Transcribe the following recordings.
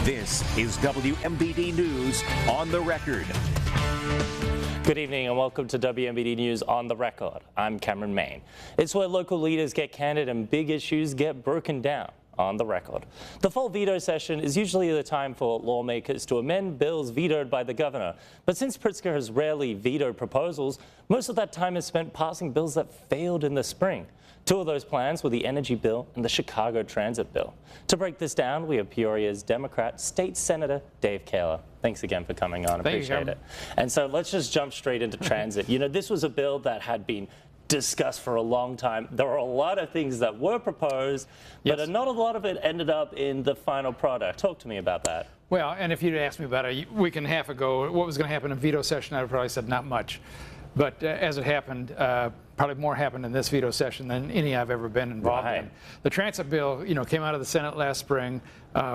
This is WMBD News on the Record. Good evening and welcome to WMBD News on the Record. I'm Cameron Main. It's where local leaders get candid and big issues get broken down on the record. The fall veto session is usually the time for lawmakers to amend bills vetoed by the governor. But since Pritzker has rarely vetoed proposals, most of that time is spent passing bills that failed in the spring. Two of those plans were the energy bill and the Chicago transit bill. To break this down, we have Peoria's Democrat State Senator Dave Koehler. Thanks again for coming on. Appreciate it. And so let's just jump straight into transit. You know, this was a bill that had been discussed for a long time. There were a lot of things that were proposed, but not a lot of it ended up in the final product. Talk to me about that. Well, and if you'd asked me about a week and a half ago what was going to happen in veto session, I would have probably said not much. But as it happened, probably more happened in this veto session than any I've ever been involved in. The transit bill, came out of the Senate last spring.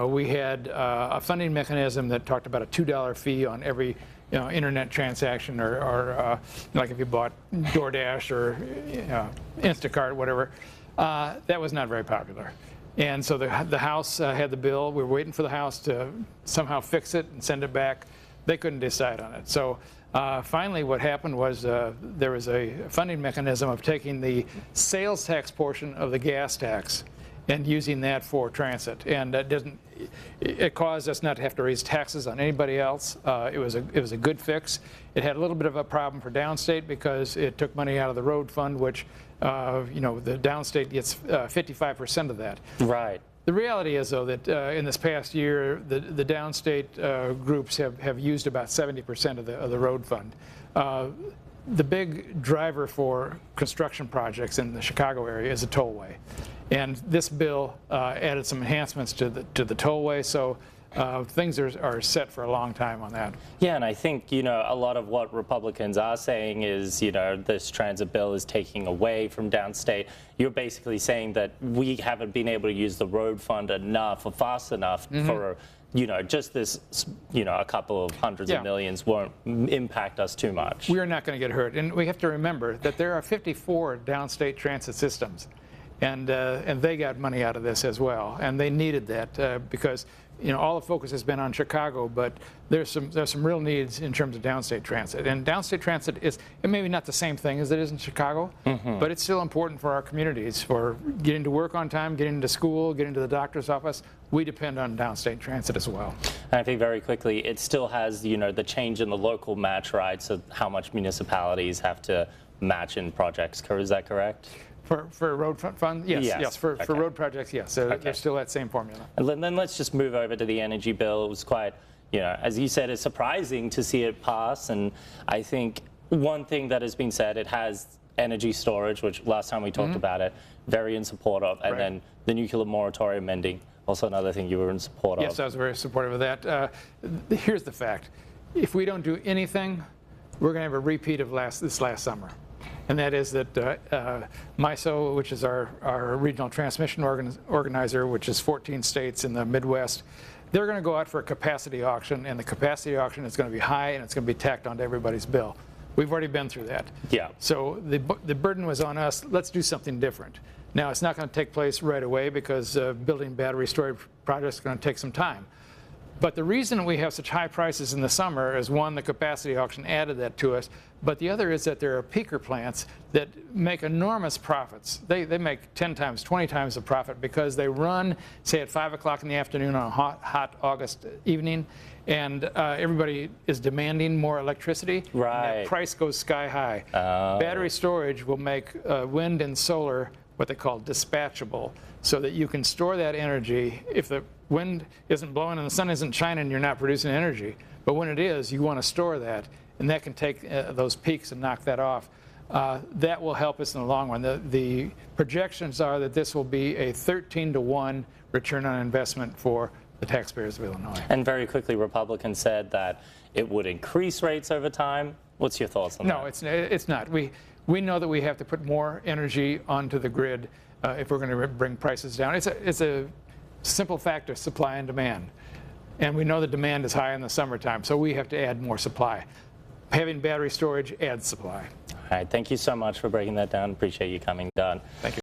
We had a funding mechanism that talked about a $2 fee on every internet transaction, or like if you bought DoorDash or Instacart, whatever. That was not very popular. And so the House had the bill. We were waiting for the House to somehow fix it and send it back. They couldn't decide on it. So finally what happened was there was a funding mechanism of taking the sales tax portion of the gas tax and using that for transit. And it caused us not to have to raise taxes on anybody else. It was a good fix. It had a little bit of a problem for downstate because it took money out of the road fund, which the downstate gets 55% of that. Right. The reality is, though, that in this past year, the downstate groups have used about 70% of the road fund. The big driver for construction projects in the Chicago area is a tollway. And this bill added some enhancements to the tollway, so things are set for a long time on that. Yeah, and I think, a lot of what Republicans are saying is, this transit bill is taking away from downstate. You're basically saying that we haven't been able to use the road fund enough or fast enough for, just this, a couple of hundreds of millions won't impact us too much. We are not going to get hurt. And we have to remember that there are 54 downstate transit systems. And they got money out of this as well, and they needed that because all the focus has been on Chicago, but there's some real needs in terms of downstate transit. And downstate transit is maybe not the same thing as it is in Chicago, but it's still important for our communities, for getting to work on time, getting to school, getting to the doctor's office. We depend on downstate transit as well. And I think very quickly, it still has the change in the local match, right? So how much municipalities have to match in projects. Is that correct? For road fund? Yes. For road projects, yes. So there's still that same formula. And then let's just move over to the energy bill. It was quite, as you said, it's surprising to see it pass. And I think one thing that has been said, it has energy storage, which last time we talked about it, very in support of. And then the nuclear moratorium ending, also another thing you were in support of. Yes, I was very supportive of that. Here's the fact. If we don't do anything, we're going to have a repeat of this last summer. And that is that MISO, which is our regional transmission organizer, which is 14 states in the Midwest, they're going to go out for a capacity auction, and the capacity auction is going to be high, and it's going to be tacked onto everybody's bill. We've already been through that. Yeah. So the burden was on us. Let's do something different. Now, it's not going to take place right away because building battery storage projects is going to take some time. But the reason we have such high prices in the summer is, one, the capacity auction added that to us, but the other is that there are peaker plants that make enormous profits. They make 10 times, 20 times the profit because they run, say, at 5 o'clock in the afternoon on a hot August evening, and everybody is demanding more electricity. Right. And that price goes sky high. Battery storage will make wind and solar what they call dispatchable, so that you can store that energy. If the wind isn't blowing and the sun isn't shining, you're not producing energy. But when it is, you want to store that, and that can take those peaks and knock that off. That will help us in the long run. The projections are that this will be a 13-to-1 return on investment for the taxpayers of Illinois. And very quickly, Republicans said that it would increase rates over time. What's your thoughts on that? No, it's not. We know that we have to put more energy onto the grid if we're going to bring prices down. It's a simple fact of supply and demand. And we know the demand is high in the summertime, so we have to add more supply. Having battery storage adds supply. All right, thank you so much for breaking that down. Appreciate you coming, Don. Thank you.